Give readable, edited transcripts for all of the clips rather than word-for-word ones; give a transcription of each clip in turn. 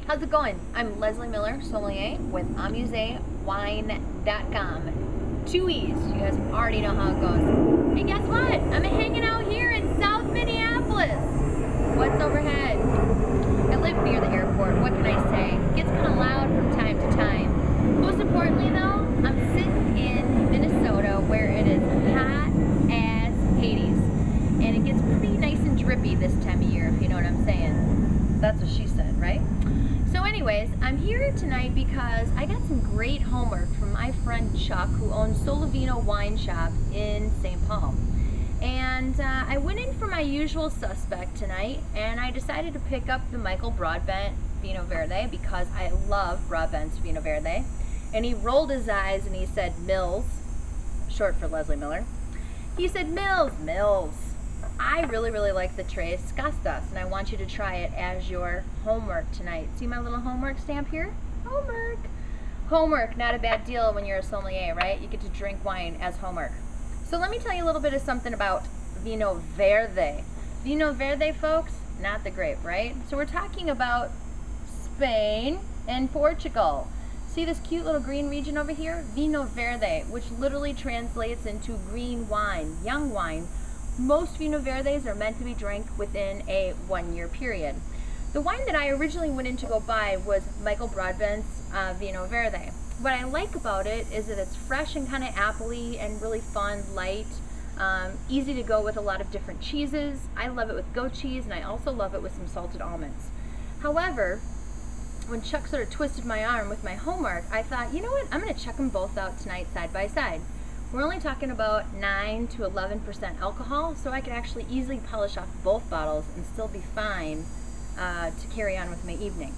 How's it going? I'm Leslee Miller, sommelier with AmuseWine.com. Two E's. You guys already know how it goes. Hey, guess what? I'm hanging out here in South Minneapolis. What's overhead? I live near the airport. What can I say? It gets kind of loud from time to time. Most importantly, though, I'm sitting in Minnesota where it is hot as Hades. And it gets pretty nice and drippy this time of year, if you know what I'm saying. That's what she said, right? So anyways, I'm here tonight because I got some great homework from my friend Chuck, who owns Vinho Wine Shop in St. Paul. And I went in for my usual suspect tonight, and I decided to pick up the Michael Broadbent Vinho Verde because I love Broadbent's Vinho Verde. And he rolled his eyes and he said, Mills, short for Leslee Miller. He said, Mills. I really like the Tres Castas, and I want you to try it as your homework tonight. See my little homework stamp here? Homework, not a bad deal when you're a sommelier, right? You get to drink wine as homework. So let me tell you a little bit of something about Vinho Verde. Vinho Verde, folks, not the grape, right? So we're talking about Spain and Portugal. See this cute little green region over here? Vinho Verde, which literally translates into green wine, young wine. Most Vinho Verdes are meant to be drank within a 1 year period. The wine that I originally went in to go buy was Michael Broadbent's Vinho Verde. What I like about it is that it's fresh and kind of appley and really fun, light, easy to go with a lot of different cheeses. I love it with goat cheese, and I also love it with some salted almonds. However, when Chuck sort of twisted my arm with my homework, I thought, you know what, I'm going to check them both out tonight side by side. We're only talking about 9 to 11% alcohol, so I could actually easily polish off both bottles and still be fine to carry on with my evening.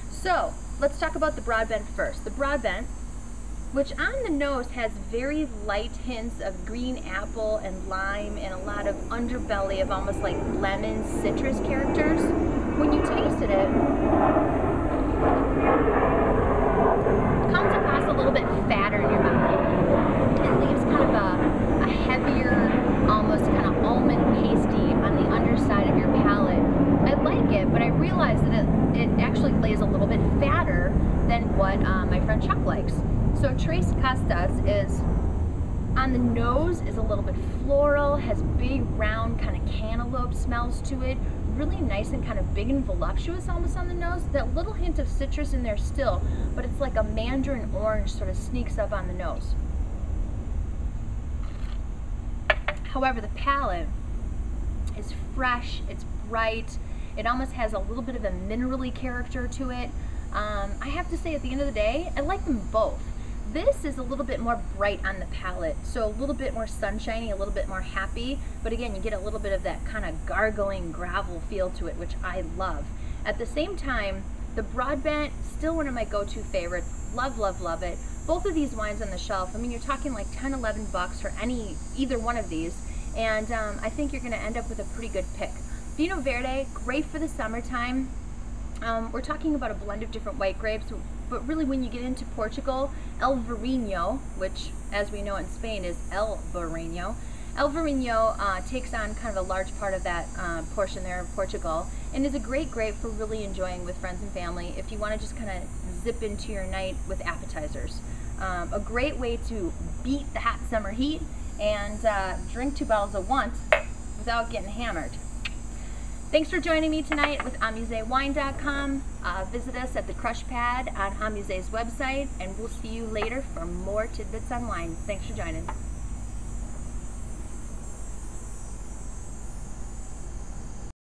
So let's talk about the Broadbent first. The Broadbent, which on the nose has very light hints of green apple and lime and a lot of underbelly of almost like lemon citrus characters. When you tasted it, it comes across a little bit fatter in your mouth. It leaves kind of a heavier, almost kind of almond pasty on the underside of your palate. I like it, but I realized that it actually lays a little bit fatter than what my friend Chuck likes. So Tres Castas is, on the nose, is a little bit floral, has big, round, kind of cantaloupe smells to it. Really nice and kind of big and voluptuous almost on the nose. That little hint of citrus in there still, but it's like a mandarin orange sort of sneaks up on the nose. However, the palate is fresh, it's bright, it almost has a little bit of a minerally character to it. I have to say, at the end of the day, I like them both. This is a little bit more bright on the palate, so a little bit more sunshiny, a little bit more happy, but again, you get a little bit of that kind of gargling gravel feel to it, which I love. At the same time, the Broadbent, still one of my go-to favorites. Love it. Both of these wines on the shelf, I mean, you're talking like 10, 11 bucks for either one of these, and I think you're going to end up with a pretty good pick. Vinho Verde, great for the summertime. We're talking about a blend of different white grapes, but really when you get into Portugal, El Verino, which as we know in Spain is El Verino, El Verino takes on kind of a large part of that portion there of Portugal, and is a great grape for really enjoying with friends and family if you want to just kind of zip into your night with appetizers. A great way to beat the hot summer heat and drink 2 bottles at once without getting hammered. Thanks for joining me tonight with AmuseWine.com. Visit us at the Crush Pad on Amuse's website, and we'll see you later for more tidbits on wine. Thanks for joining.